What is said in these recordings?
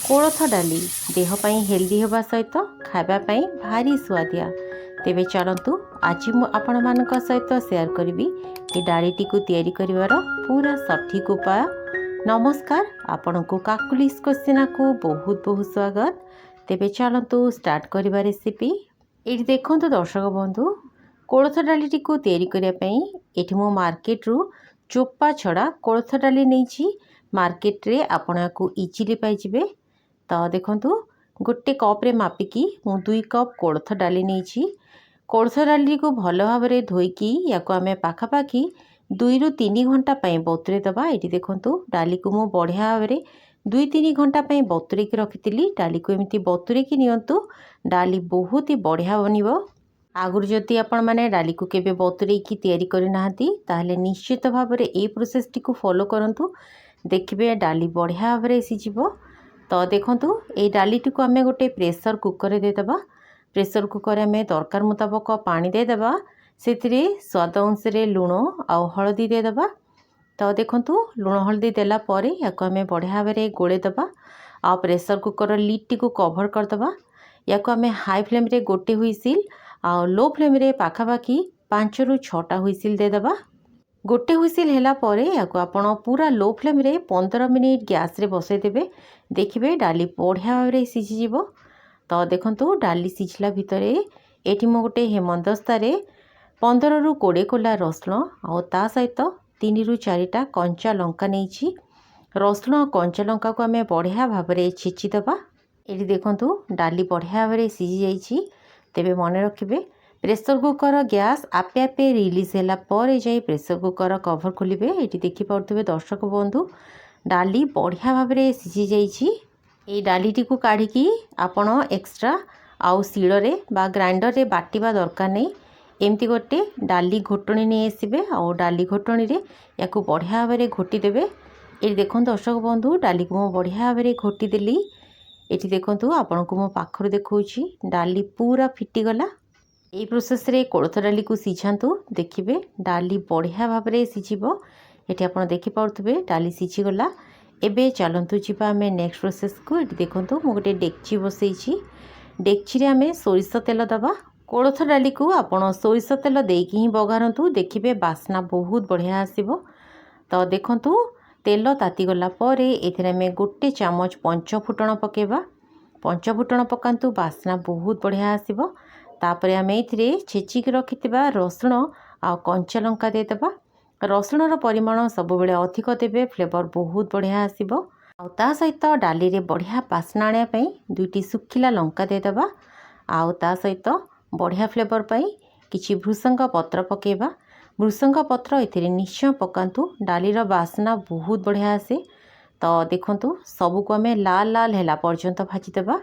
कोलथ डाली देह पाई हेल्दी होगा सहित खावाई भारी सुआदिया। तेबे चलतु आज आपण मान सहित शेयर करी कि डालीटी को तैयारी करिवार पूरा सठिक उपाय। नमस्कार, आपण को काकुलिस क्वेश्चन को बहुत बहुत स्वागत। तेबे चलतु स्टार्ट करिवा रेसिपी। ये देखो दर्शक बंधु, कोलथ डालीटी को तैयारी करने ये मो मार्केट रू चोपा छड़ा कोलथ डाली नहीं मार्केट रे आपण को इजिली पाइबे। तो देखंतु गोटे कप रे मापिकी मु 2 कप कोलथ डाली नहीं। कोलथ डाली को भल भाव में धोईकी या आम पाखापाखि 2 ରୁ 3 घंटा बतुरे दबा। ये देखंतु डाली को मु बढ़िया भाव में 2-3 घंटा बतुरे की रखी। डाली को एमती बतुरे की नियंतु, डाली बहुत ही बढ़िया बनिबो। आगुर जदि आपण माने डाली को केबे बतुरे की तैयारी करना ताहले निश्चित भाव में ये प्रोसेस टी को फॉलो करंतु, देखिबे डाली बढ़िया भाव में सिझिबो। तो देखंतु ये डालीटी को आम गोटे प्रेसर कुकर देदेबा। प्रेसर कुकर आम दरकार मुताबक पानी देदेबा। से स्वाद अनुसार लुण आ हलदी देदेबा। तो देखंतु लुण हलदी देला परे याको आम बढ़िया भाव में गोलेदेबा। आ प्रेसर कुकर लिड टी को कवर करदेबा। याको आम हाई फ्लेम रे गोटे हुइसिल आ लो फ्लेम रे पाखापाखि 5 ରୁ 6टा हुइसिल देदेबा। गोटे हुइसिल हैला परे याको आपण पूरा लो फ्लेम रे 15 मिनिट गैस रे बसई देबे। देखिबे डाली बढ़िया भाव में सिझी जिवो। तो देखंतु डाली सिझला भितरे एठी मो गोटे हेमदस्ता रे 15 ରୁ 20 कोला रसुण आ ता सहित 3 ରୁ 4टा कंचा लंका नहीं। रसुण और कंचा लंका को आम बढ़िया भाव में छेची दबा। ये देखंतु डाली बढ़िया भाव में सिझी जाइछि। तेबे मन रखिबे प्रेसर कुकर गैस आपे आपे रिलीज होला पर जाई प्रेसर कुकर कवर खोलिबे। ये देखि पाउतबे दर्शक बंधु, डाली बढ़िया भाव में सिझी जाइछि। ये डालीटी को काढ़ी आपण एक्स्ट्रा आउ शिଳରେ बा ग्राइंडर रे बाटिबा दरकार नहीं। एमती गोटे डाली घोटणी नहीं आसबे आ डाली घोटणी रे याकू बढ़िया भाव में घोटी देबे। ये देखो दर्शक बंधु, डाली को मो बढ़िया भाव में घोटी देली। ये देखो आपण को मो पाखर देखौछि डाली पूरा फिटिगला। ये प्रोसेस रे कोलथ डाली को सिझातु, देखिबे डाली बढ़िया भाव में सिझिबो। ये आपण देखि पाउतबे डाली सिझीगला। एबे चलंतु जीवा आमे नेक्स्ट प्रोसेस को। ये देखंतु मु गोटे डेक्ची बसैछि। डेक्ची रे आमे सोरिष तेल दबा। कोलथ डाली को आपण सोरिष तेल देकी ही बघारंतु, देखिबे बास्ना बहुत बढ़िया आसीबो। तो देखंतु तेल ताती गला परे एथिरे आमे गोटे चामच पंचफुटण पकेबा। पंचफुटण पकांतु, बास्ना बहुत बढ़िया आसीबो। तापरे आमे एथिरे छेचिक रखितिबा रसुण आ कंचा लंका देदेबा। रसुणर परिमाण सब बेले अधिक देबे, फ्लेवर बहुत बढ़िया आसीबो। आ ता सहित डाली रे बढ़िया बास्ना आनिया पई 2टी सुखिला लंका देदेबा। आ ता सहित बढ़िया फ्लेवर पई किछि भृसंग पत्र पकेबा। भृसंग पत्र एथिरे निश्चय पकांतु, डालीर बास्ना बहुत बढ़िया आसे। तो देखंतु सबु को आमे लाल लाल हैला पर्यंत भाजी देबा।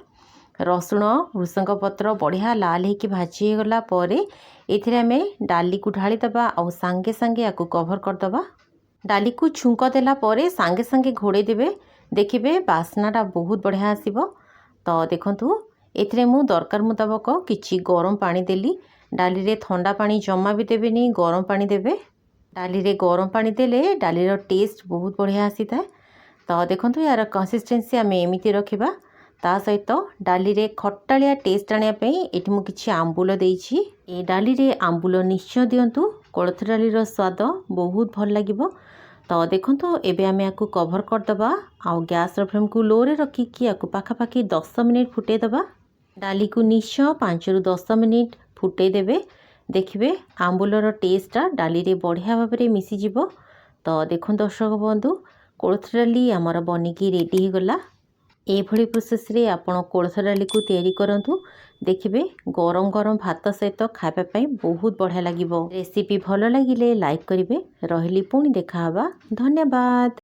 रसुण भृसंग पत्र बढ़िया लाल होकर भाजी गला परे एथिरे आमे डाली को ढाली दबा और सांगे सांगे याकू कवर करदबा। डाली को छुंक देला परे सांगे सांगे घोड़े देबे। देखिबे बास्नाटा बहुत बढ़िया आसीबो। तो देखंतु एथिरे मु दरकार मुताबक किछि गरम पानी देली। डाली रे ठंडा पानी जमा भी देबेनी, गरम पानी देबे। डाली रे गरम पानी देले डालीर टेस्ट बहुत बढ़िया आसी थाए। तो देखंतु यार कंसिस्टेंसी आमे एमिति रखिबा। ता सहित डाली रे खट्टालिया टेस्ट आनिया पई एठी मु किछि आंबुल देइछि। ए डाली रे आंबुल निश्चय दियंतु, कोलथ डालीर स्वाद बहुत भल लागिबो। तो देखंतु एबे आमे याकू कवर करदबा आ गैस फ्लेम को लो रे रखिकी याकू पाखापाखि 10 मिनिट फुटे दबा। डाली को निश्चय 5 ରୁ 10 मिनिट फुटे देबे। देखिबे आंबुलर टेस्टा डाली रे बढ़िया भाव में मिसी जिवो। तो देखो दर्शक बंधु, कोलथ डाली आमर बनिकी रेडी हो गला। एभली प्रोसेस रे आपण कोलथ डाली को तैयारी करंतु, देखिबे गरम गरम भात सहित खाइबा पई बहुत बढ़िया लागिबो। रेसिपी भल लागिले लाइक करिवे। रहिली पुणी देखा हबा। धन्यवाद।